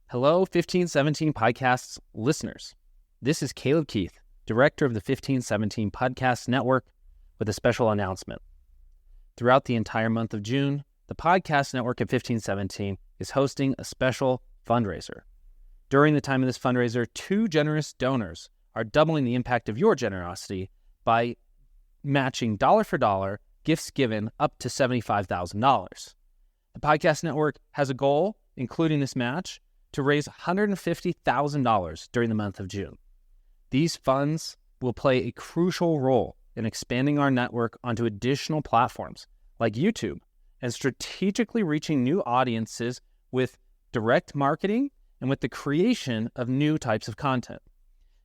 Hello, 1517 Podcasts listeners. This is Caleb Keith, director of the 1517 Podcast Network, with a special announcement. Throughout the entire month of June, the Podcast Network at 1517 is hosting a special fundraiser. During the time of this fundraiser, two generous donors are doubling the impact of your generosity by matching dollar for dollar gifts given up to $75,000. The Podcast Network has a goal, including this match, to raise $150,000 during the month of June. These funds will play a crucial role in expanding our network onto additional platforms like YouTube and strategically reaching new audiences with direct marketing and with the creation of new types of content.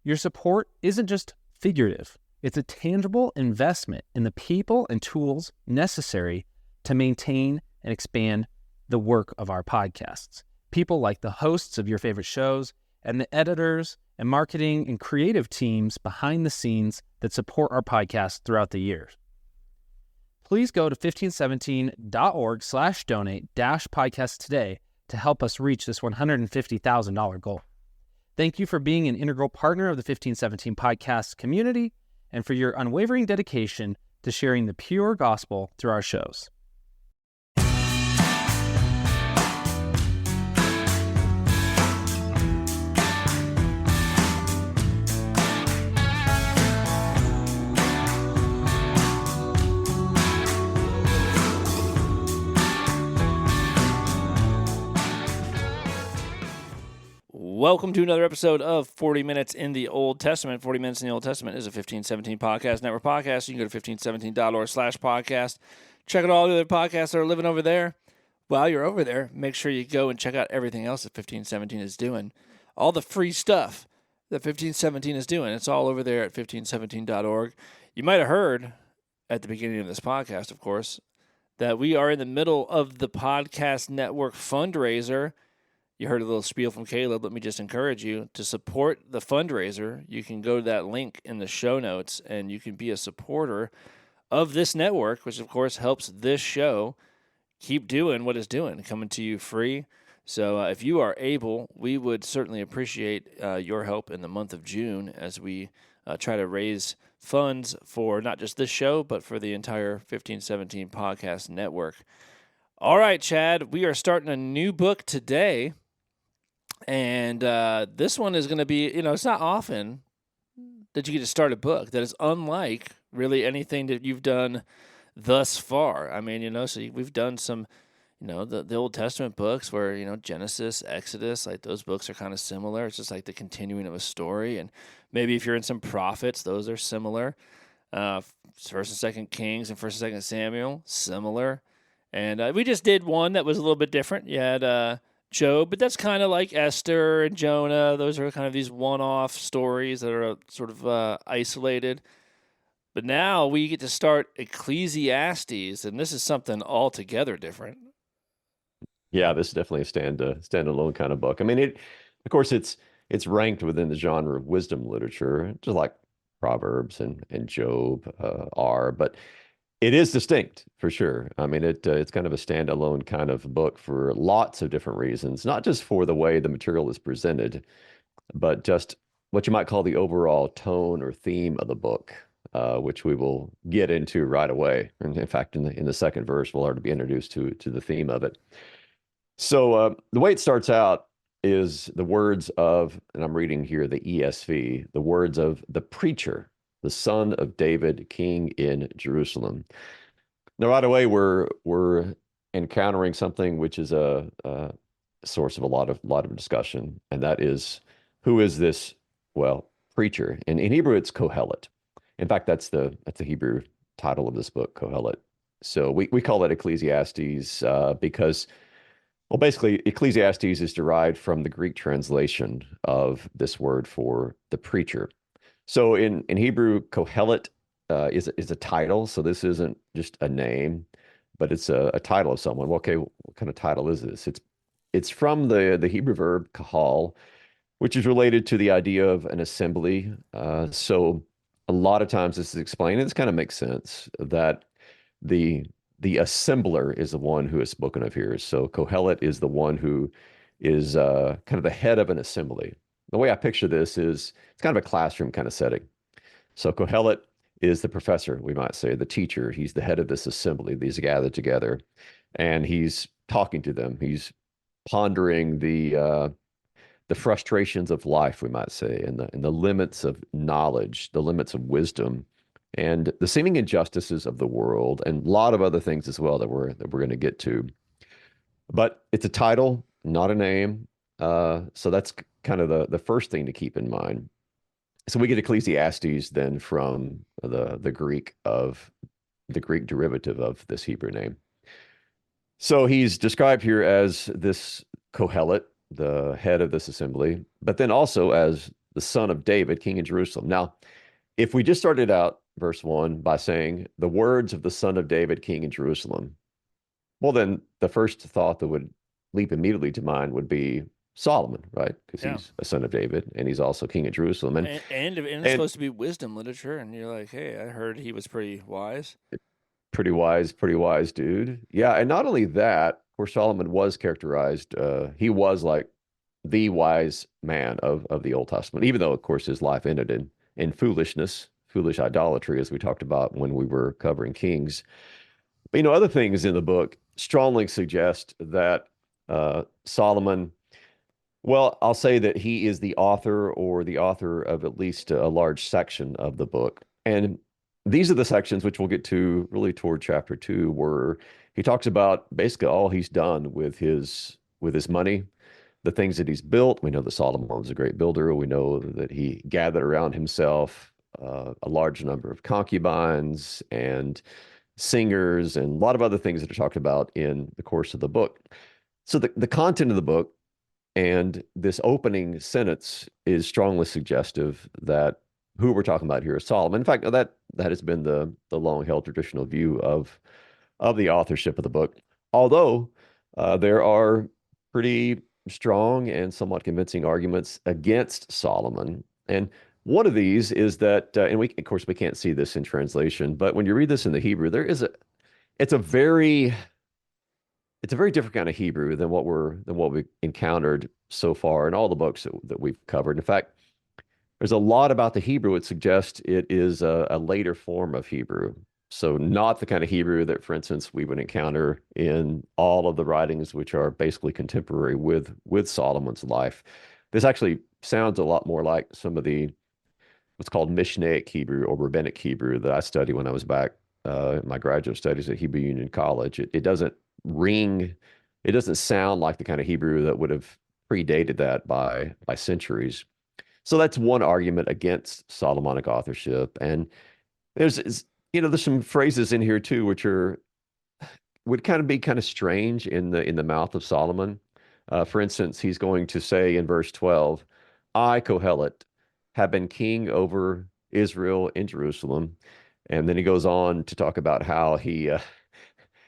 Your support isn't just figurative. It's a tangible investment in the people and tools necessary to maintain and expand the work of our podcasts. People like the hosts of your favorite shows and the editors and marketing and creative teams behind the scenes that support our podcast throughout the years. Please go to 1517.org/donate-podcast today to help us reach this $150,000 goal. Thank you for being an integral partner of the 1517 podcast community and for your unwavering dedication to sharing the pure gospel through our shows. Welcome to another episode of 40 Minutes in the Old Testament. 40 Minutes in the Old Testament is a 1517 Podcast Network podcast. You can go to 1517.org/podcast. Check out all the other podcasts that are living over there. While you're over there, make sure you go and check out everything else that 1517 is doing. All the free stuff that 1517 is doing. It's all over there at 1517.org. You might have heard at the beginning of this podcast, of course, that we are in the middle of the Podcast Network fundraiser. You heard a little spiel from Caleb. Let me just encourage you to support the fundraiser. You can go to that link in the show notes, and you can be a supporter of this network, which, of course, helps this show keep doing what it's doing, coming to you free. So if you are able, we would certainly appreciate your help in the month of June as we try to raise funds for not just this show, but for the entire 1517 Podcast Network. All right, Chad, we are starting a new book today. And this one is going to be, it's not often that you get to start a book that is unlike really anything that you've done thus far. I mean, so we've done some, the Old Testament books where, Genesis, Exodus, like those books are kind of similar. It's just like the continuing of a story. And maybe if you're in some prophets, those are similar. First and Second Kings and First and Second Samuel, similar. And we just did one that was a little bit different. You had Job, but that's kind of like Esther and Jonah. Those are kind of these one-off stories that are sort of isolated. But now we get to start Ecclesiastes, and this is something altogether different. Yeah, this is definitely a standalone kind of book. I mean, of course, it's ranked within the genre of wisdom literature, just like Proverbs and Job are, but it is distinct for sure. I mean, it's kind of a standalone kind of book for lots of different reasons, not just for the way the material is presented, but just what you might call the overall tone or theme of the book, which we will get into right away. And in fact, in the second verse, we'll already be introduced to the theme of it. So the way it starts out is the words of, and I'm reading here the ESV, the words of the preacher, the son of David, king in Jerusalem. Now, right away, we're encountering something which is a source of a lot of discussion, and that is, who is this, preacher? And in Hebrew, it's Kohelet. In fact, that's the Hebrew title of this book, Kohelet. So we call it Ecclesiastes because, basically, Ecclesiastes is derived from the Greek translation of this word for the preacher. So in Hebrew, Kohelet is a title. So this isn't just a name, but it's a title of someone. Well, okay, what kind of title is this? It's from the Hebrew verb kahal, which is related to the idea of an assembly. So a lot of times this is explained, and this kind of makes sense, that the assembler is the one who is spoken of here. So Kohelet is the one who is kind of the head of an assembly. The way I picture this is it's kind of a classroom kind of setting. So Kohelet is the professor, we might say, the teacher. He's the head of this assembly. These are gathered together, and he's talking to them. He's pondering the frustrations of life, we might say, and the limits of knowledge, the limits of wisdom, and the seeming injustices of the world, and a lot of other things as well that we're going to get to. But it's a title, not a name. So that's kind of the first thing to keep in mind. So we get Ecclesiastes then from the Greek derivative of this Hebrew name. So he's described here as this Kohelet, the head of this assembly, but then also as the son of David, king in Jerusalem. Now, if we just started out verse 1 by saying the words of the son of David, king in Jerusalem, well, then the first thought that would leap immediately to mind would be Solomon, right? Because Yeah. he's a son of David and he's also king of Jerusalem. And it's supposed to be wisdom literature, and you're like, hey, I heard he was pretty wise. Pretty wise dude. Yeah, and not only that, of course, Solomon was characterized. He was like the wise man of the Old Testament, even though, of course, his life ended in foolishness, foolish idolatry, as we talked about when we were covering Kings. But other things in the book strongly suggest that Solomon. Well, I'll say that he is the author or the author of at least a large section of the book. And these are the sections which we'll get to really toward chapter 2, where he talks about basically all he's done with his money, the things that he's built. We know that Solomon was a great builder. We know that he gathered around himself a large number of concubines and singers and a lot of other things that are talked about in the course of the book. So the content of the book and this opening sentence is strongly suggestive that who we're talking about here is Solomon. In fact, that has been the long held traditional view of the authorship of the book. Although there are pretty strong and somewhat convincing arguments against Solomon, and one of these is that, and we of course we can't see this in translation, but when you read this in the Hebrew, it's a very it's a very different kind of Hebrew than what we encountered so far in all the books that we've covered. In fact, there's a lot about the Hebrew that suggests it is a later form of Hebrew. So not the kind of Hebrew that, for instance, we would encounter in all of the writings which are basically contemporary with Solomon's life. This actually sounds a lot more like some of the what's called Mishnaic Hebrew or Rabbinic Hebrew that I studied when I was back in my graduate studies at Hebrew Union College. It doesn't ring, it doesn't sound like the kind of Hebrew that would have predated that by centuries. So that's one argument against Solomonic authorship. And there's some phrases in here too which would kind of be kind of strange in the mouth of Solomon. For instance, he's going to say in verse 12, I, Kohelet, have been king over Israel in Jerusalem. And then he goes on to talk about how he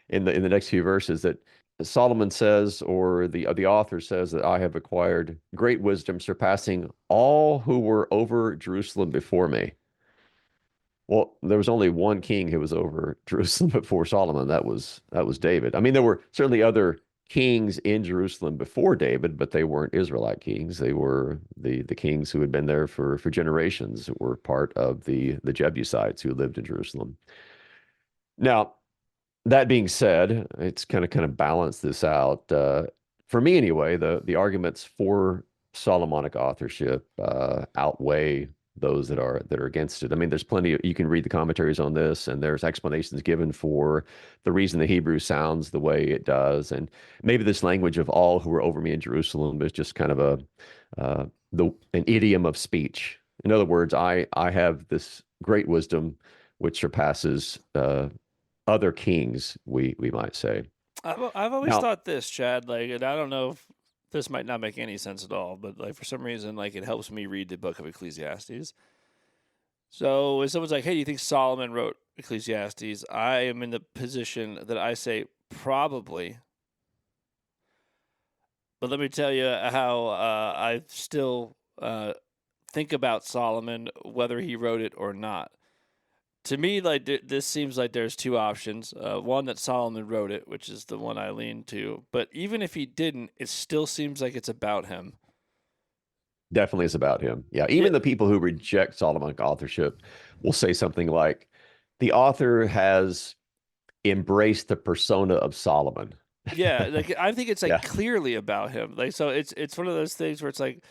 in the next few verses that Solomon says, or the author says, that I have acquired great wisdom, surpassing all who were over Jerusalem before me. Well, there was only one king who was over Jerusalem before Solomon. That was David. I mean, there were certainly other kings in Jerusalem before David, but they weren't Israelite kings. They were the kings who had been there for generations, who were part of the Jebusites who lived in Jerusalem. Now, that being said, it's kind of balance this out. For me, anyway, the arguments for Solomonic authorship outweigh those that are against it. I mean, there's plenty. You can read the commentaries on this, and there's explanations given for the reason the Hebrew sounds the way it does, and maybe this language of all who were over me in Jerusalem is just kind of an idiom of speech. In other words, I have this great wisdom which surpasses other kings, we might say. I've always Now, thought this, Chad. Like, and I don't know if this might not make any sense at all, but like for some reason, like it helps me read the book of Ecclesiastes. So if someone's like, "Hey, do you think Solomon wrote Ecclesiastes?" I am in the position that I say probably. But let me tell you how I still think about Solomon, whether he wrote it or not. To me, like this seems like there's two options. One, that Solomon wrote it, which is the one I lean to. But even if he didn't, it still seems like it's about him. Definitely is about him. Yeah. Yeah, Even the people who reject Solomonic authorship will say something like, the author has embraced the persona of Solomon. yeah. Like I think it's like Yeah. clearly about him. Like so, it's one of those things where it's like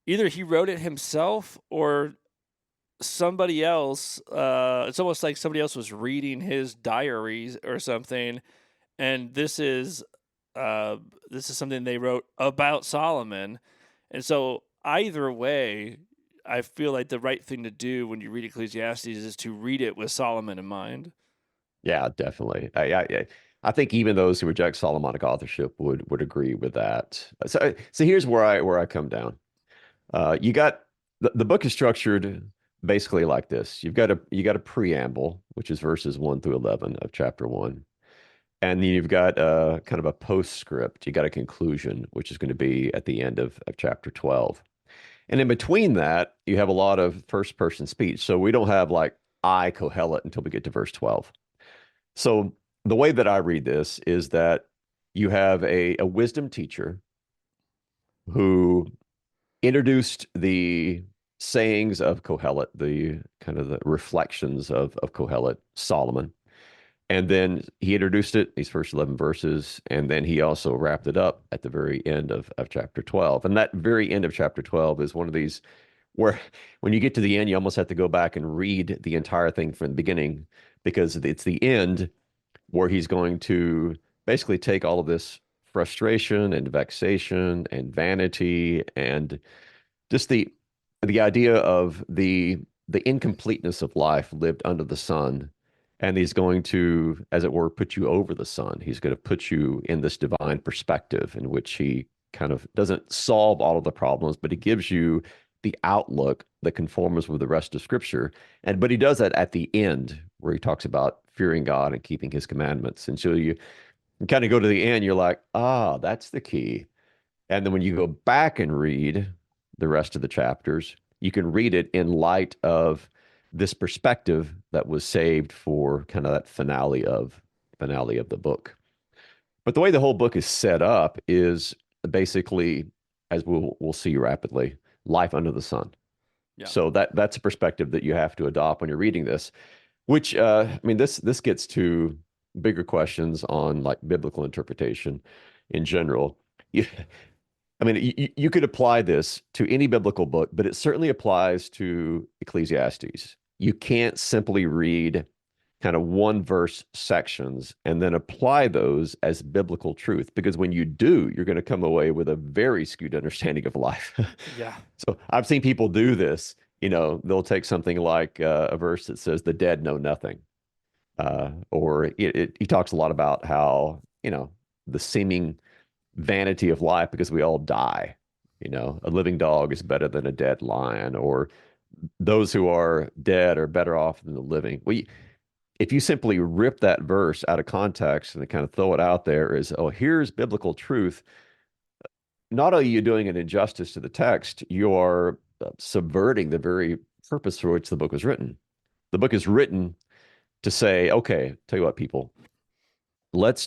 either he wrote it himself or somebody else. It's almost like somebody else was reading his diaries or something, and uh, this is something they wrote about Solomon. And so either way, I feel like the right thing to do when you read Ecclesiastes is to read it with Solomon in mind. Yeah, definitely. I think even those who reject Solomonic authorship would agree with that. So here's where I come down. You got the book is structured basically like this. You got a preamble, which is verses 1 through 11 of chapter 1. And then you've got kind of a postscript. You got a conclusion, which is going to be at the end of chapter 12. And in between that, you have a lot of first person speech. So we don't have like I Kohelet until we get to verse 12. So the way that I read this is that you have a wisdom teacher who introduced the sayings of Kohelet, the kind of the reflections of Kohelet, Solomon. And then he introduced it, these first 11 verses, and then he also wrapped it up at the very end of chapter 12. And that very end of chapter 12 is one of these where when you get to the end, you almost have to go back and read the entire thing from the beginning because it's the end where he's going to basically take all of this frustration and vexation and vanity and just the idea of the incompleteness of life lived under the sun, and he's going to, as it were, put you over the sun. He's going to put you in this divine perspective in which he kind of doesn't solve all of the problems, but he gives you the outlook that conforms with the rest of scripture. And but he does that at the end where he talks about fearing God and keeping his commandments. And so you kind of go to the end, you're like, that's the key. And then when you go back and read the rest of the chapters, you can read it in light of this perspective that was saved for kind of that finale of the book. But the way the whole book is set up is basically, as we'll see rapidly, life under the sun. Yeah. So that's a perspective that you have to adopt when you're reading this. Which I mean, this gets to bigger questions on like biblical interpretation in general. You, I mean, you could apply this to any biblical book, but it certainly applies to Ecclesiastes. You can't simply read kind of one verse sections and then apply those as biblical truth, because when you do, you're going to come away with a very skewed understanding of life. Yeah. So I've seen people do this. They'll take something like a verse that says, the dead know nothing. Or he talks a lot about how, the seeming vanity of life because we all die. A living dog is better than a dead lion, or those who are dead are better off than the living. If you simply rip that verse out of context and kind of throw it out there as, oh, here's biblical truth, not only are you doing an injustice to the text, you are subverting the very purpose for which the book was written. The book is written to say, okay, tell you what, people, let's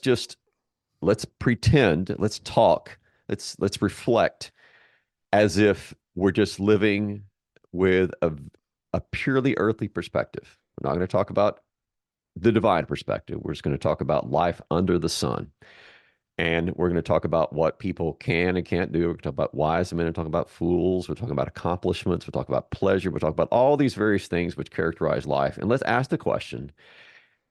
pretend, let's talk, let's reflect as if we're just living with a purely earthly perspective. We're not going to talk about the divine perspective. We're just going to talk about life under the sun. And we're going to talk about what people can and can't do. We're going to talk about wise men and talk about fools. We're talking about accomplishments. We're talking about pleasure. We're talking about all these various things which characterize life. And let's ask the question,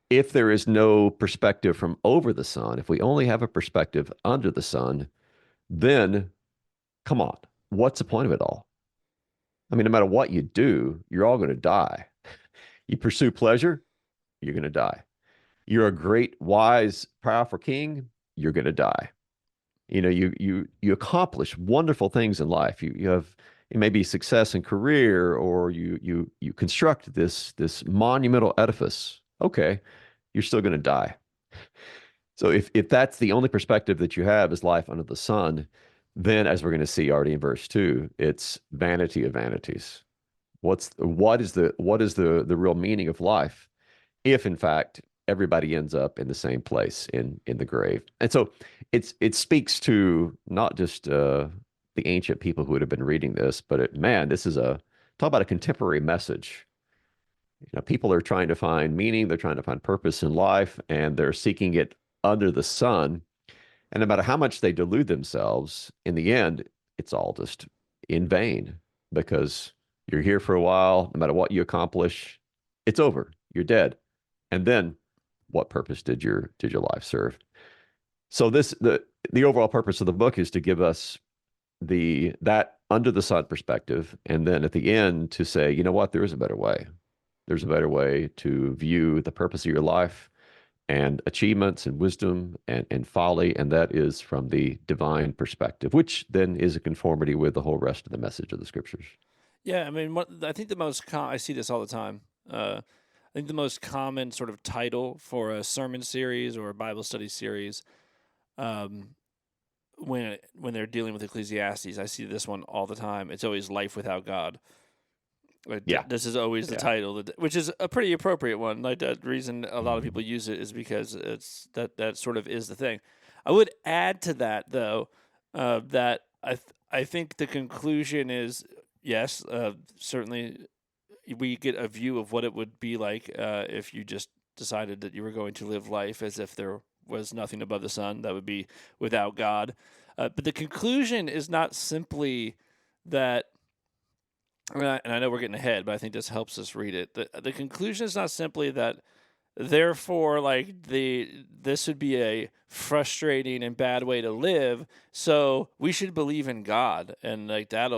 if there is no perspective from over the sun, if we only have a perspective under the sun, then come on, what's the point of it all? I mean, no matter what you do, you're all going to die. You pursue pleasure, you're going to die. You're a great, wise, powerful king, you're going to die. You accomplish wonderful things in life. You have it may be success in career, or you construct this monumental edifice. Okay, you're still going to die. So if that's the only perspective that you have is life under the sun, then as we're going to see already in verse 2, it's vanity of vanities. What is the real meaning of life if in fact everybody ends up in the same place in the grave. And so it speaks to not just the ancient people who would have been reading this, but man, this is a talk about a contemporary message. People are trying to find meaning, they're trying to find purpose in life, and they're seeking it under the sun. And no matter how much they delude themselves, in the end, it's all just in vain because you're here for a while. No matter what you accomplish, it's over. You're dead. And then, what purpose did your life serve? So the overall purpose of the book is to give us that under the sun perspective, and then at the end to say, you know what, there is a better way. There's a better way to view the purpose of your life and achievements and wisdom and folly, and that is from the divine perspective, which then is a conformity with the whole rest of the message of the scriptures. Yeah, I mean, I think the most I see this all the time. I think the most common sort of title for a sermon series or a Bible study series, um, when they're dealing with Ecclesiastes, I see this one all the time. It's always "Life Without God." Like, Yeah. this is always the title, which is a pretty appropriate one. Like, the reason a lot of people use it is because it's that sort of is the thing. I would add to that though, that I think the conclusion is yes, certainly we get a view of what it would be like if you just decided that you were going to live life as if there was nothing above the sun. That would be without God. But the conclusion is not simply that. And I know we're getting ahead, but I think this helps us read it. The conclusion is not simply that, therefore, like this would be a frustrating and bad way to live, so we should believe in God, and like that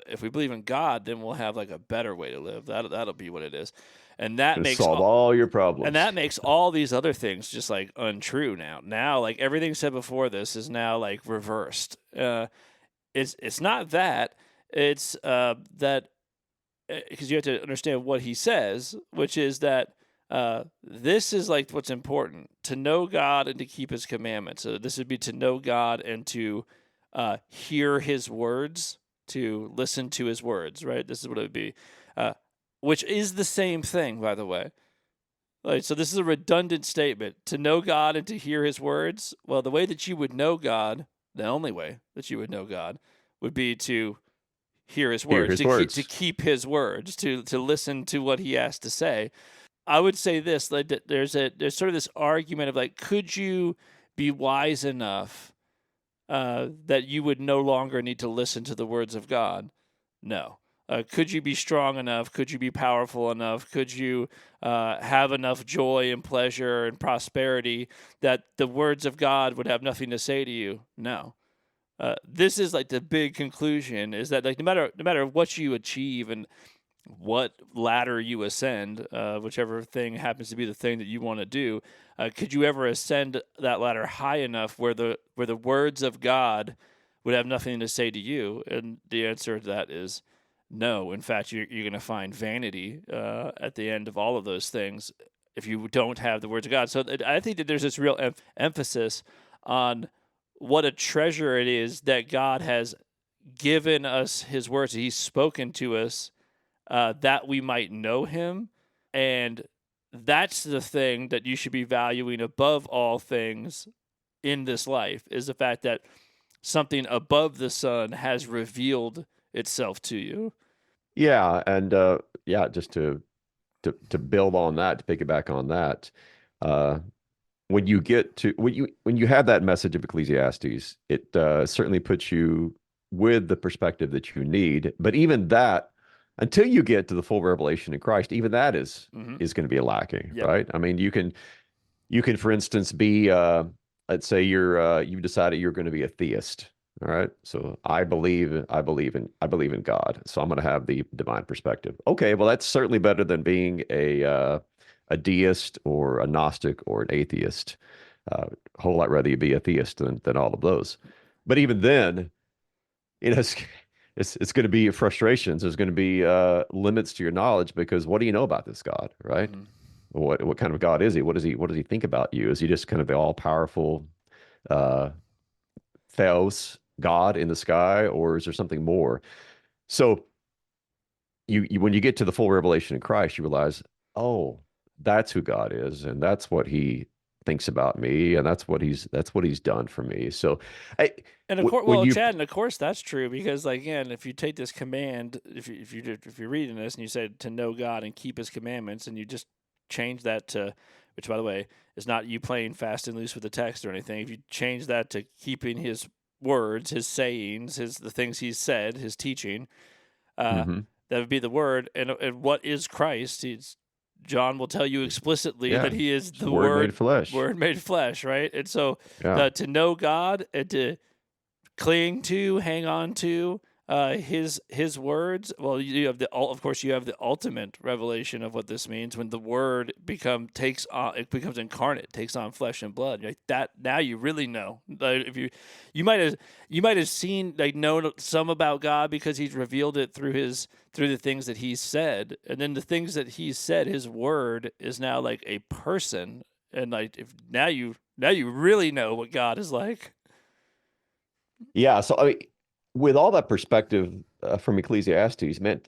if we believe in God, then we'll have like a better way to live. That'll be what it is, and that makes solve all your problems. and that makes all these other things just like untrue now. Now, like everything said before this is now like reversed. It's not that. It's that because you have to understand what he says, which is that this is like what's important, to know God and to keep his commandments. So this would be to know God and to hear his words, to listen to his words, right? This is what it would be, which is the same thing, by the way. Like, so this is a redundant statement, to know God and to hear his words. Well, the way that you would know God, the only way that you would know God would be to hear his words, to keep his words, to listen to what he has to say. I would say this, like, that there's sort of this argument of like, could you be wise enough that you would no longer need to listen to the words of God? No. Could you be strong enough? Could you be powerful enough? Could you have enough joy and pleasure and prosperity that the words of God would have nothing to say to you? No. This is like the big conclusion, is that like no matter what you achieve and what ladder you ascend, whichever thing happens to be the thing that you want to do, could you ever ascend that ladder high enough where the words of God would have nothing to say to you? And the answer to that is no. In fact, you're going to find vanity at the end of all of those things if you don't have the words of God. So I think that there's this real emphasis on what a treasure it is that God has given us his words. He's spoken to us that we might know him. And that's the thing that you should be valuing above all things in this life, is the fact that something above the sun has revealed itself to you. Yeah. And just to build on that, to piggyback on that, when you have that message of Ecclesiastes, it certainly puts you with the perspective that you need. But even that, until you get to the full revelation in Christ, even that is going to be lacking, right? I mean, you can, for instance, be let's say you've decided you're going to be a theist. All right, so I believe in God, so I'm going to have the divine perspective. Okay, well, that's certainly better than being a deist or a Gnostic or an atheist. A whole lot rather you be a theist than all of those. But even then, it's going to be frustrations. There's going to be limits to your knowledge, because what do you know about this God, right? What kind of God is he? What does he think about you? Is he just kind of the all powerful Theos God in the sky, or is there something more? So you when you get to the full revelation in Christ, you realize, oh, that's who God is, and that's what He thinks about me, and that's what He's done for me. So, I, And of course, when well, you, Chad, and of course that's true because, like, again, if you take this command, if you're reading this and you said to know God and keep His commandments, and you just change that to, which by the way is not you playing fast and loose with the text or anything. If you change that to keeping His words, His sayings, the things He's said, His teaching, uh, hmm that would be the word. And what is Christ? John will tell you explicitly that yeah, He is it's the Word made flesh. Word made flesh, right? And so Yeah. to know God and to cling to, hang on to his words. Well, you have of course you have the ultimate revelation of what this means when the word becomes incarnate, takes on flesh and blood. Like that, now you really know. Like if you might have seen, like, known some about God because He's revealed it through the things that He's said, and then the things that He's said, His word is now like a person, and like if now you really know what God is like. Yeah. So, I mean, with all that perspective from Ecclesiastes, man,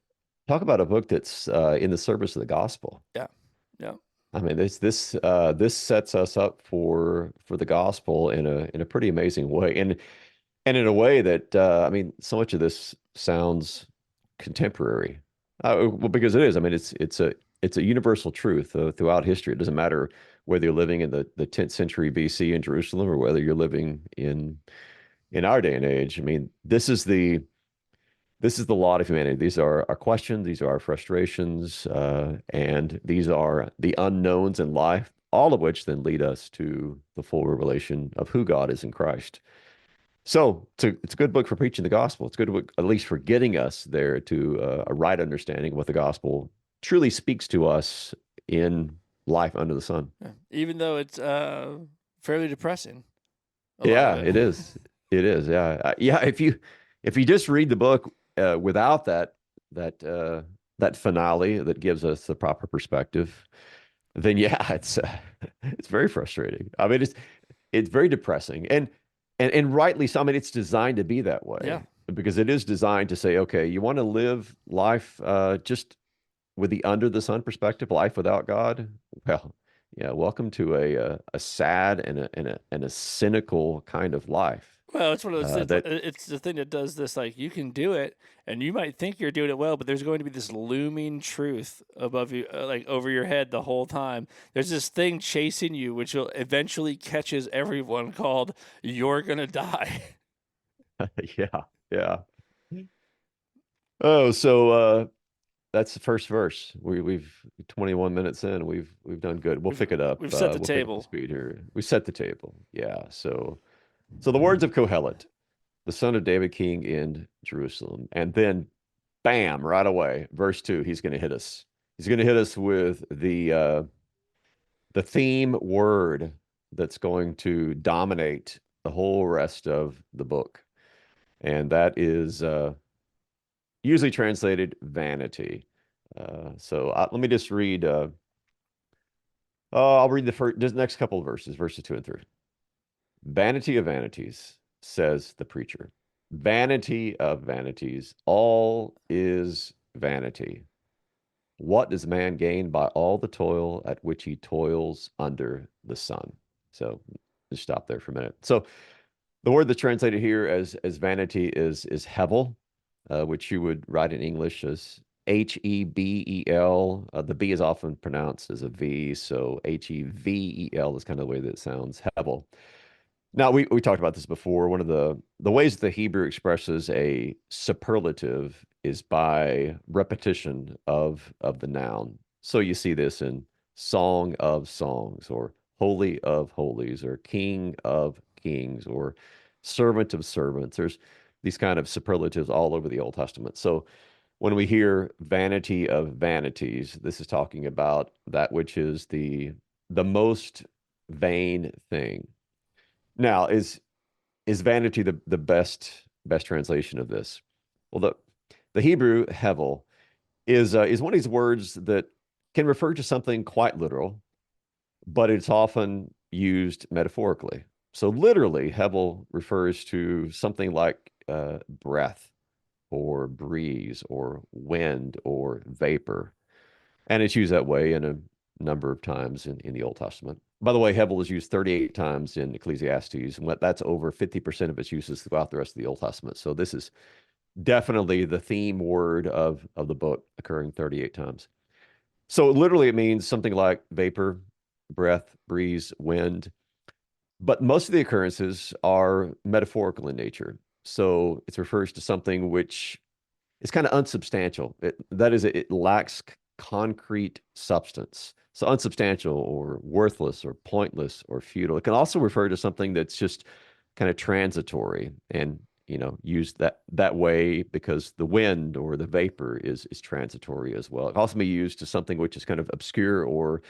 talk about a book that's in the service of the gospel. Yeah. Yeah. I mean, this sets us up for the gospel in a pretty amazing way, and in a way that I mean, so much of this sounds contemporary. Well, because it is. I mean, it's a universal truth throughout history. It doesn't matter whether you're living in the 10th century BC in Jerusalem or whether you're living in our day and age. I mean, this is the lot of humanity. These are our questions, these are our frustrations, and these are the unknowns in life, all of which then lead us to the full revelation of who God is in Christ. So it's a good book for preaching the gospel. It's a good book, at least for getting us there to a right understanding of what the gospel truly speaks to us in life under the sun. Yeah. Even though it's fairly depressing, a lot of Yeah, it. it is. It is. Yeah, yeah. If you just read the book without that that finale that gives us the proper perspective, then yeah, it's very frustrating. I mean, it's very depressing, and rightly so. I mean, it's designed to be that Yeah. way because it is designed to say, okay, you want to live life just with the under the sun perspective, life without God. Well, yeah, welcome to a sad and a cynical kind of life. Well, it's one of those things. That It's the thing that does this. Like, you can do it, and you might think you're doing it well, but there's going to be this looming truth above you, like over your head the whole time. There's this thing chasing you, which will eventually catches everyone. Called "You're gonna die." yeah, yeah. Oh, so that's the first verse. We've 21 minutes in. We've done good. We'll pick it up. We've set the We'll pick up the table. speed here. We set the table. Yeah. So the words of Kohelet, the son of David, king in Jerusalem, and then, bam, right away, verse 2. He's going to hit us. He's going to hit us with the theme word that's going to dominate the whole rest of the book, and that is usually translated vanity. Let me just read. I'll read the next couple of verses 2 and 3. Vanity of vanities, says the preacher. Vanity of vanities, all is vanity. What does man gain by all the toil at which he toils under the sun? So just stop there for a minute. So the word that's translated here as vanity is hevel, which you would write in English as Hebel. The B is often pronounced as a V, so Hevel is kind of the way that it sounds, hevel. Now, we talked about this before. One of the ways that the Hebrew expresses a superlative is by repetition of the noun. So you see this in Song of Songs, or Holy of Holies, or King of Kings, or Servant of Servants. There's these kind of superlatives all over the Old Testament. So when we hear vanity of vanities, this is talking about that which is the most vain thing. Now, is vanity the best translation of this? Well, the Hebrew hevel is one of these words that can refer to something quite literal, but it's often used metaphorically. So literally, hevel refers to something like breath or breeze or wind or vapor, and it's used that way number of times in the Old Testament. By the way, Hevel is used 38 times in Ecclesiastes, and that's over 50% of its uses throughout the rest of the Old Testament. So this is definitely the theme word of the book, occurring 38 times. So literally it means something like vapor, breath, breeze, wind. But most of the occurrences are metaphorical in nature. So it refers to something which is kind of unsubstantial. That is, it lacks concrete substance. So unsubstantial or worthless or pointless or futile. It can also refer to something that's just kind of transitory and used that way because the wind or the vapor is transitory as well. It can also be used to something which is kind of obscure or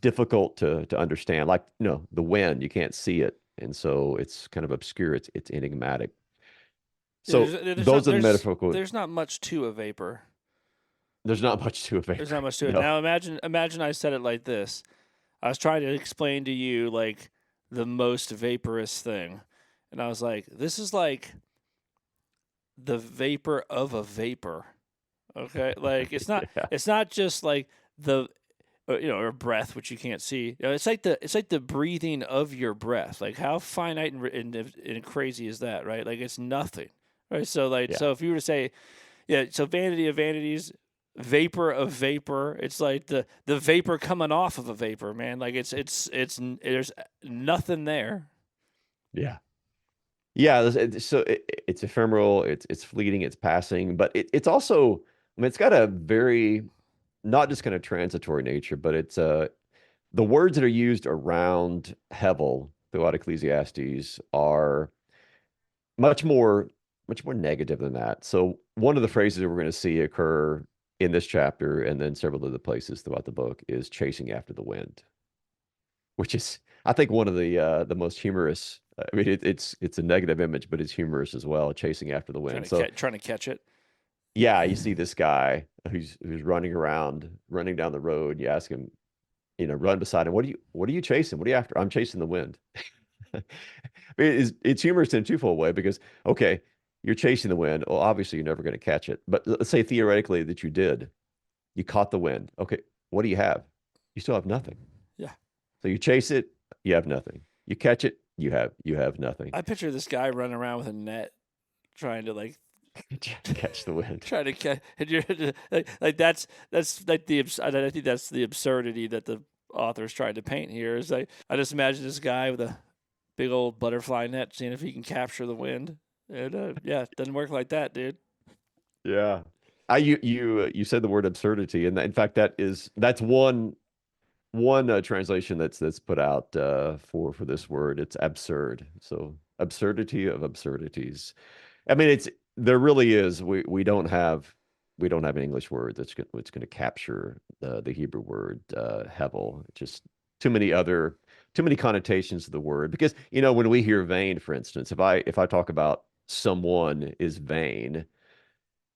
difficult to understand, like the wind. You can't see it, and so it's kind of obscure. It's enigmatic. Yeah, So those are the metaphorical. there's not much to a vapor. There's not much to a vapor. There's not much to it. No. Now imagine I said it like this. I was trying to explain to you like the most vaporous thing. And I was like, this is like the vapor of a vapor. Okay? Like Yeah. it's not just like the or breath, which you can't see. It's like the breathing of your breath. Like how finite and crazy is that, right? Like it's nothing, right? So Yeah. so if you were to say, yeah, so vanity of vanities, vapor of vapor, it's like the vapor coming off of a vapor, man. Like it's there's nothing there. Yeah. Yeah. So it's ephemeral. It's fleeting. It's passing. But it's also. I mean, it's got a very not just kind of transitory nature, but it's the words that are used around Hevel throughout Ecclesiastes are much more negative than that. So one of the phrases that we're going to see occur in this chapter and then several other places throughout the book is chasing after the wind, which is I think one of the most humorous. I mean, it's a negative image, but it's humorous as well. Chasing after the wind. Trying to catch it. Yeah, you see this guy who's running around, running down the road. You ask him, run beside him. What are you chasing? What are you after? I'm chasing the wind. I mean, it's humorous in a twofold way because, okay, you're chasing the wind. Well, obviously you're never going to catch it. But let's say theoretically that you did. You caught the wind. Okay, what do you have? You still have nothing. Yeah. So you chase it, you have nothing. You catch it, you have nothing. I picture this guy running around with a net, trying to like catch the wind. trying to catch. And you're like that's like I think that's the absurdity that the author's trying to paint here. Is like I just imagine this guy with a big old butterfly net, seeing if he can capture the wind. And yeah, it doesn't work like that, dude. Yeah. You said the word absurdity, and in fact that's one translation that's put out for this word. It's absurd. So absurdity of absurdities. I mean, there really is. We don't have an English word that's going to capture the Hebrew word hevel. Just too many connotations of the word. Because when we hear vain, for instance, if I talk about someone is vain,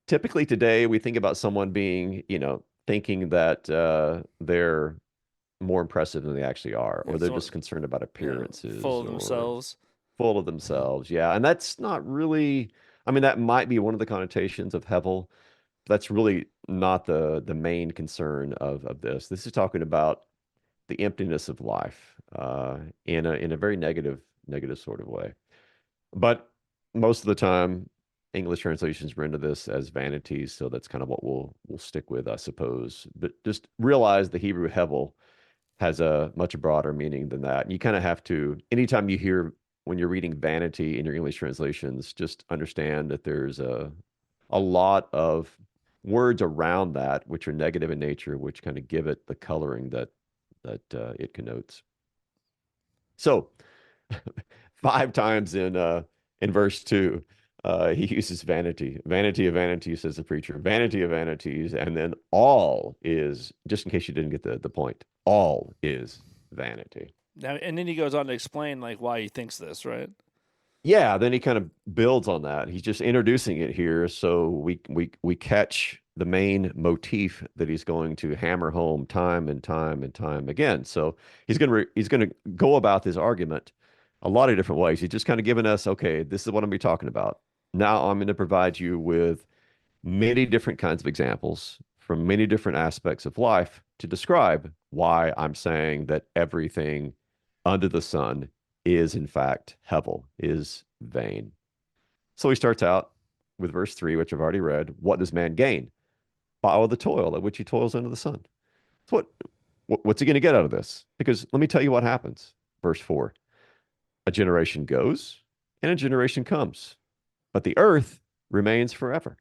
typically today we think about someone being thinking that they're more impressive than they actually are, or they're just concerned about appearances, full of themselves. Full of themselves. Yeah, and that's not really. I mean, that might be one of the connotations of Hevel. That's really not the main concern of this. This is talking about the emptiness of life in a very negative sort of way. But most of the time, English translations render this as vanities, so that's kind of what we'll stick with, I suppose. But just realize the Hebrew Hevel has a much broader meaning than that. And you kind of have to, anytime you hear when you're reading vanity in your English translations, just understand that there's a lot of words around that which are negative in nature, which kind of give it the coloring that it connotes. So 5 times in verse 2, he uses vanity. Vanity of vanities, says the preacher. Vanity of vanities. And then all is, just in case you didn't get the point, all is vanity. Now, and then he goes on to explain like why he thinks this, right? Yeah, then he kind of builds on that. He's just introducing it here, so we catch the main motif that he's going to hammer home time and time and time again. So he's gonna go about this argument a lot of different ways. He's just kind of giving us, okay, this is what I'm gonna be talking about. Now I'm going to provide you with many different kinds of examples from many different aspects of life to describe why I'm saying that everything under the sun is in fact hevel, is vain. So he starts out with verse 3, which I've already read. What does man gain by all the toil at which he toils under the sun? So what's he going to get out of this? Because let me tell you what happens. Verse 4, a generation goes and a generation comes, but the earth remains forever.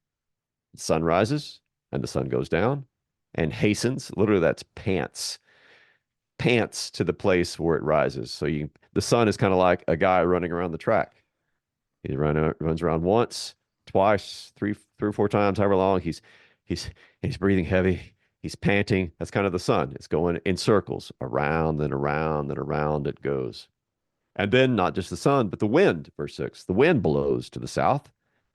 The sun rises and the sun goes down and hastens. Literally, that's pants to the place where it rises. So the sun is kind of like a guy running around the track. He runs around once, twice, three or four times, however long. He's breathing heavy. He's panting. That's kind of the sun. It's going in circles, around and around and around it goes. And then not just the sun, but the wind, verse 6. The wind blows to the south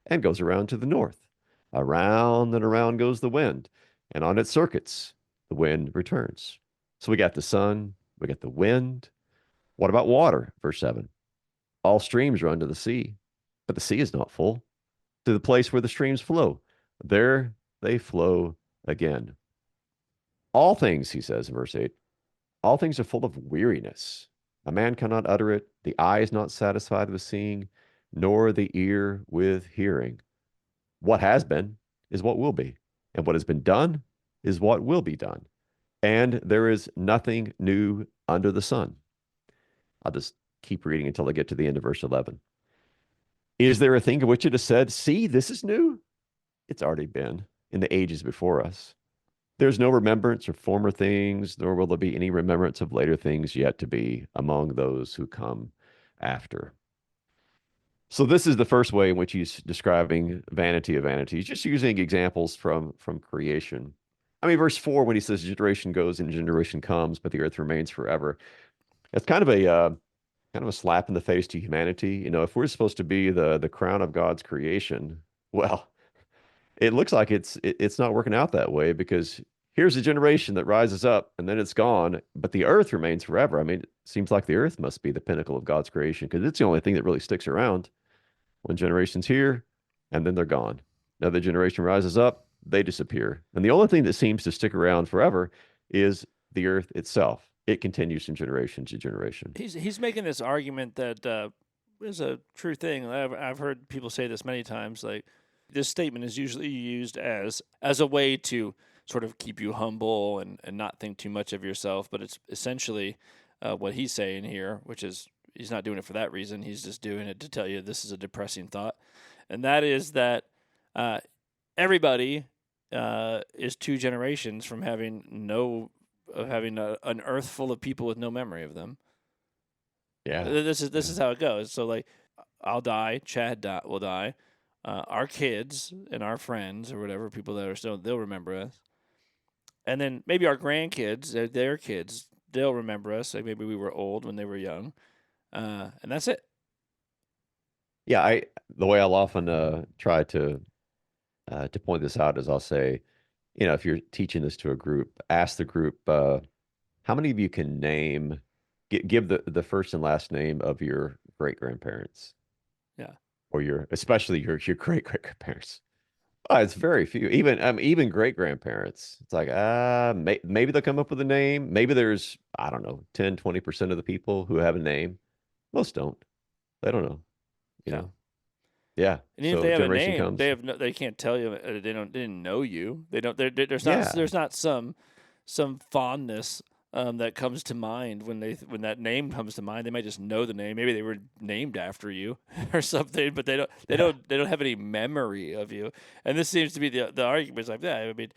and goes around to the north. Around and around goes the wind. And on its circuits, the wind returns. So we got the sun, we got the wind. What about water? Verse 7. All streams run to the sea, but the sea is not full. To the place where the streams flow, there they flow again. All things, he says in verse 8, all things are full of weariness. A man cannot utter it. The eye is not satisfied with seeing, nor the ear with hearing. What has been is what will be, and what has been done is what will be done. And there is nothing new under the sun. I'll just keep reading until I get to the end of verse 11. Is there a thing of which it is said, see, this is new? It's already been in the ages before us. There's no remembrance of former things, nor will there be any remembrance of later things yet to be among those who come after. So this is the first way in which he's describing vanity of vanity. He's just using examples from creation. I mean, verse 4, when he says generation goes and generation comes, but the earth remains forever, it's kind of a slap in the face to humanity. You know, if we're supposed to be the crown of God's creation, well, it looks like it's not working out that way, because here's a generation that rises up and then it's gone, but the earth remains forever. I mean, it seems like the earth must be the pinnacle of God's creation, because it's the only thing that really sticks around. One generation's here and then they're gone. Another generation rises up, they disappear. And the only thing that seems to stick around forever is the earth itself. It continues from generation to generation. He's making this argument that is a true thing. I've heard people say this many times. Like, this statement is usually used as a way to sort of keep you humble and not think too much of yourself. But it's essentially what he's saying here, which is he's not doing it for that reason. He's just doing it to tell you this is a depressing thought. And that is that everybody is two generations from having an earth full of people with no memory of them. Yeah. This is how it goes. So, like, I'll die, Chad will die. Our kids and our friends or whatever, people that are still, they'll remember us. And then maybe our grandkids, their kids, they'll remember us. Like, maybe we were old when they were young. And that's it. Yeah, the way I'll often try to point this out is I'll say, you know, if you're teaching this to a group, ask the group, how many of you can name, give the first and last name of your great grandparents? Yeah. Or especially your great grandparents. Oh, it's very few. Even great grandparents. It's like, maybe they'll come up with a name. Maybe there's, I don't know, 10, 20% of the people who have a name. Most don't. They don't know. You know. Yeah. And even so if they have a generation name, comes. they can't tell you. They didn't know you. They don't. There's Yeah. not some fondness that comes to mind when that name comes to mind. They might just know the name. Maybe they were named after you or something, but they don't have any memory of you. And this seems to be the argument. It's like that. I mean,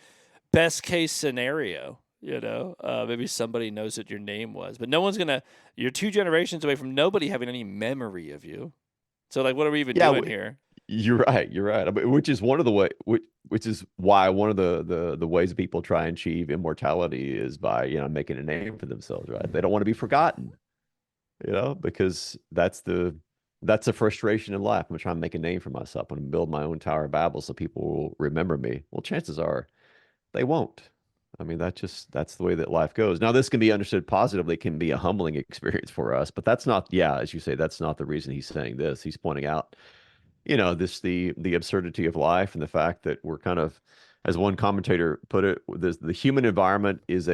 best case scenario. You know, maybe somebody knows what your name was, but no one's gonna. You're two generations away from nobody having any memory of you. So, like, what are we even doing here? You're right. I mean, which is one of the which is why one of the ways people try and achieve immortality is by, you know, making a name for themselves, right? They don't want to be forgotten, you know, because that's the frustration in life. I'm trying to make a name for myself. I'm going to build my own Tower of Babel so people will remember me. Well, chances are they won't. I mean, that's the way that life goes. Now, this can be understood positively. It can be a humbling experience for us, but that's not, as you say, that's not the reason he's saying this. He's pointing out, you know, the absurdity of life and the fact that we're kind of, as one commentator put it, the human environment is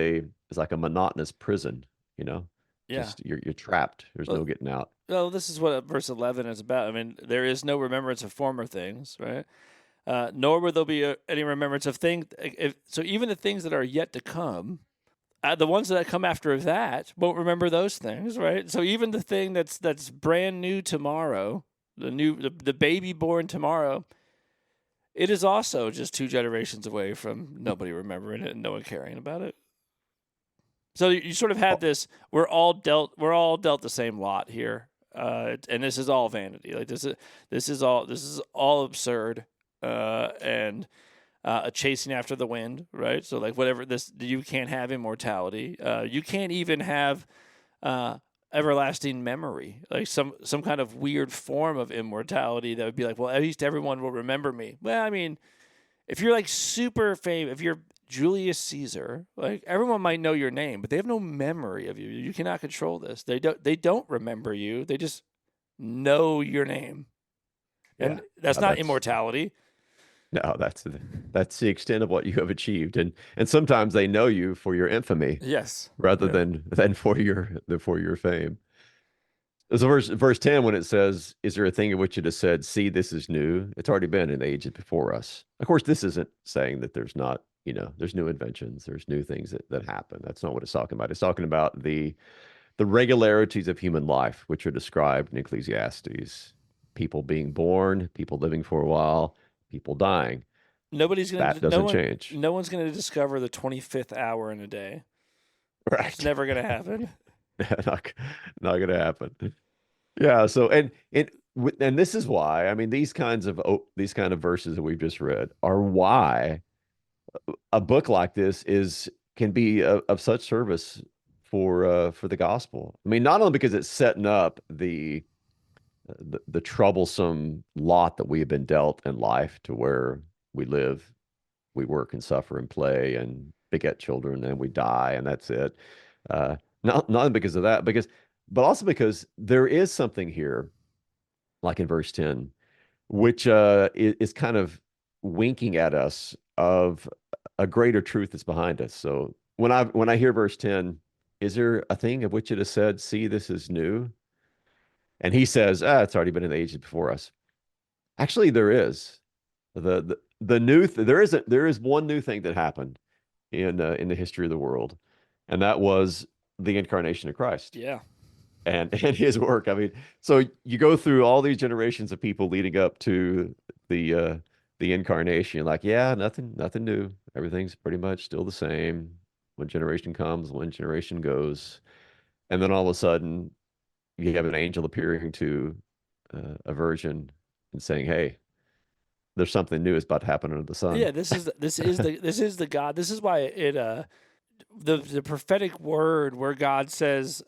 like a monotonous prison, you know, Yeah. just you're trapped. There's Well, no getting out. well, this is what verse 11 is about. I mean, there is no remembrance of former things, right? Nor will there be any remembrance of things. So even the things that are yet to come, the ones that come after that won't remember those things, right? So even the thing that's brand new tomorrow, the baby born tomorrow, it is also just 2 generations away from nobody remembering it and no one caring about it. So you sort of had this. We're all dealt the same lot here, and this is all vanity. Like this is all absurd, and a chasing after the wind, right? So like whatever this, you can't have immortality. You can't even have everlasting memory, like some kind of weird form of immortality that would be like, well, at least everyone will remember me. Well, I mean, if you're like super famous, if you're Julius Caesar, like everyone might know your name, but they have no memory of you. You cannot control this. They don't remember you. They just know your name. And Yeah, that's not that's immortality. no, that's the extent of what you have achieved, and sometimes they know you for your infamy Yes. rather Yeah. than for your fame. So verse 10, when it says, "Is there a thing of which it is said, see, this is new?" It's already been in the ages before us. Of course, this isn't saying that there's not, there's new inventions, there's new things that happen. That's not what it's talking about. It's talking about the regularities of human life, which are described in Ecclesiastes. People being born, people living for a while, people dying. That doesn't change. No one's gonna discover the 25th hour in a day. It's Right. never gonna happen. not, not gonna happen. Yeah. So and this is why, I mean, these kind of verses that we've just read are why a book like this can be of such service for the gospel. I mean, not only because it's setting up the troublesome lot that we have been dealt in life, to where we live, we work and suffer and play and beget children and we die and that's it. Not because of that, but also because there is something here, like in verse 10, which is kind of winking at us of a greater truth that's behind us. So when I hear verse 10, "Is there a thing of which it is said, see, this is new?" And he says, it's already been in the ages before us. Actually, there is the there is one new thing that happened in the history of the world, and that was the incarnation of Christ Yeah. and his work. I mean, so you go through all these generations of people leading up to the incarnation. You're like, yeah, nothing new. Everything's pretty much still the same. One generation comes, one generation goes, and then all of a sudden you have an angel appearing to a virgin and saying, "Hey, there's something new is about to happen under the sun." Yeah, this is the God. This is why it the prophetic word where God says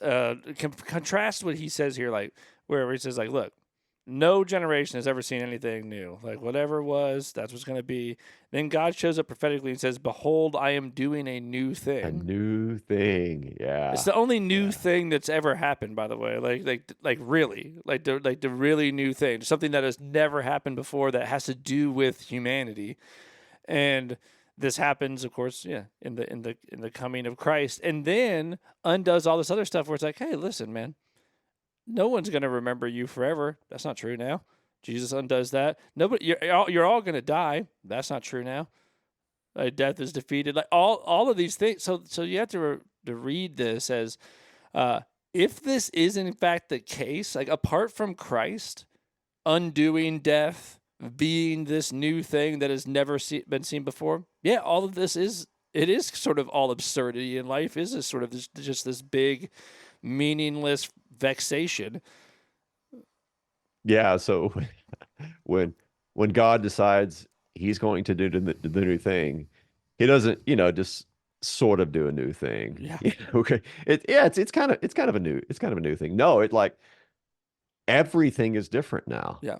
contrast what he says here, like where he says like, look, no generation has ever seen anything new. Like whatever was, that's what's going to be. Then God shows up prophetically and says, "Behold, I am doing a new A thing." new thing. It's Yeah. the only new Yeah. thing that's ever happened, by the way. Like really, like the really new thing, something that has never happened before that has to do with humanity. And this happens, of course, yeah, in the coming of Christ, and then undoes all this other stuff where it's like, hey, listen, man, no one's gonna remember you forever. That's not true now. Jesus undoes that. Nobody, you're all gonna die. That's not true now. Death is defeated. Like all of these things. So you have to read this as if this is in fact the case, like apart from Christ undoing death, being this new thing that has never been seen before. Yeah, all of this is sort of all absurdity in life. Is this sort of just this big, meaningless vexation? Yeah. So when when God decides he's going to do the new thing, he doesn't, just sort of do a new thing. Yeah, Okay. It's kind of a new thing. No, it like everything is different now. yeah,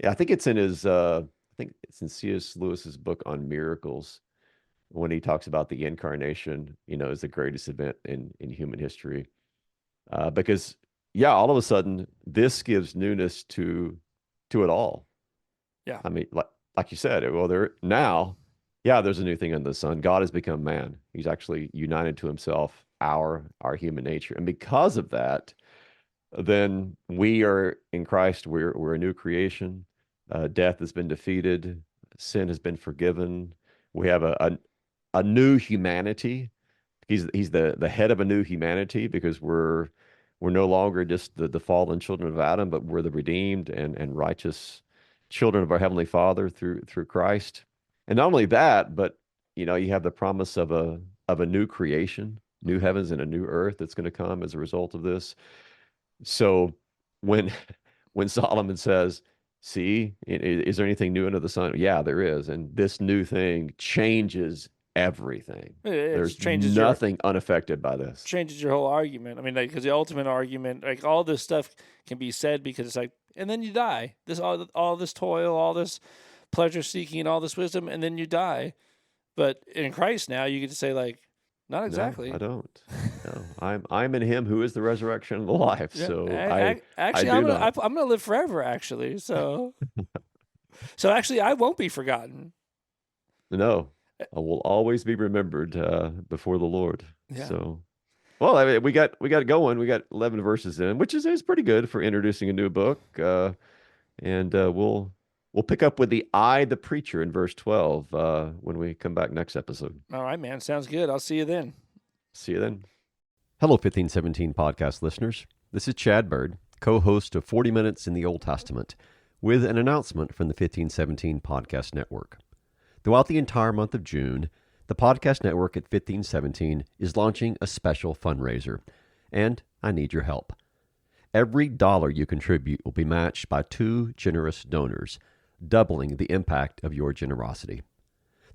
Yeah, I think it's in C.S. Lewis's book on miracles, when he talks about the incarnation, as the greatest event in human history. Because yeah, all of a sudden this gives newness to it all. yeah, I mean, like you said, well, there now Yeah, there's a new thing under the sun. God has become man. He's actually united to himself our human nature. And because of that, then we are in Christ, we're a new creation. Death has been defeated, sin has been forgiven. We have a new humanity. He's the head of a new humanity because we're no longer just the fallen children of Adam, but we're the redeemed and righteous children of our Heavenly Father through Christ. And not only that, but you have the promise of a new creation, new heavens and a new earth that's going to come as a result of this. So when when Solomon says, "See, is there anything new under the sun?" Yeah, there is, and this new thing changes everything. There's nothing unaffected by this. Changes your whole argument. I mean, because the ultimate argument, all this stuff can be said because it's and then you die. All this toil, all this pleasure seeking, all this wisdom, and then you die. But in Christ now, you get to say not exactly. No, I don't. No, I'm in Him who is the resurrection and the life. Yeah, so I'm gonna live forever. Actually, so actually, I won't be forgotten. No, I will always be remembered before the Lord. Yeah. So, well, I mean, we got it going. We got 11 verses in, which is pretty good for introducing a new book. And we'll pick up with the preacher in verse 12 when we come back next episode. All right, man. Sounds good. I'll see you then. See you then. Hello, 1517 podcast listeners. This is Chad Bird, co-host of 40 Minutes in the Old Testament, with an announcement from the 1517 Podcast Network. Throughout the entire month of June, the Podcast Network at 1517 is launching a special fundraiser, and I need your help. Every dollar you contribute will be matched by 2 generous donors, doubling the impact of your generosity.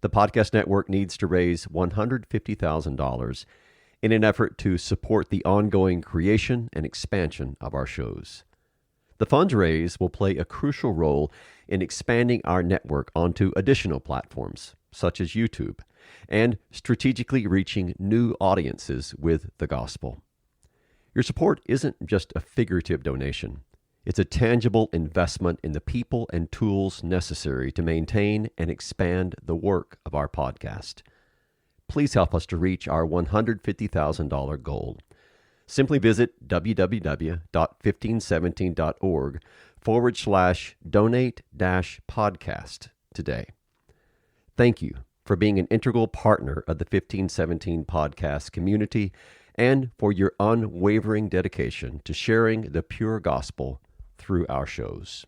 The Podcast Network needs to raise $150,000 in an effort to support the ongoing creation and expansion of our shows. The funds raised will play a crucial role in expanding our network onto additional platforms, such as YouTube, and strategically reaching new audiences with the gospel. Your support isn't just a figurative donation. It's a tangible investment in the people and tools necessary to maintain and expand the work of our podcast. Please help us to reach our $150,000 goal. Simply visit www.1517.org/donate-podcast today. Thank you for being an integral partner of the 1517 podcast community and for your unwavering dedication to sharing the pure gospel through our shows.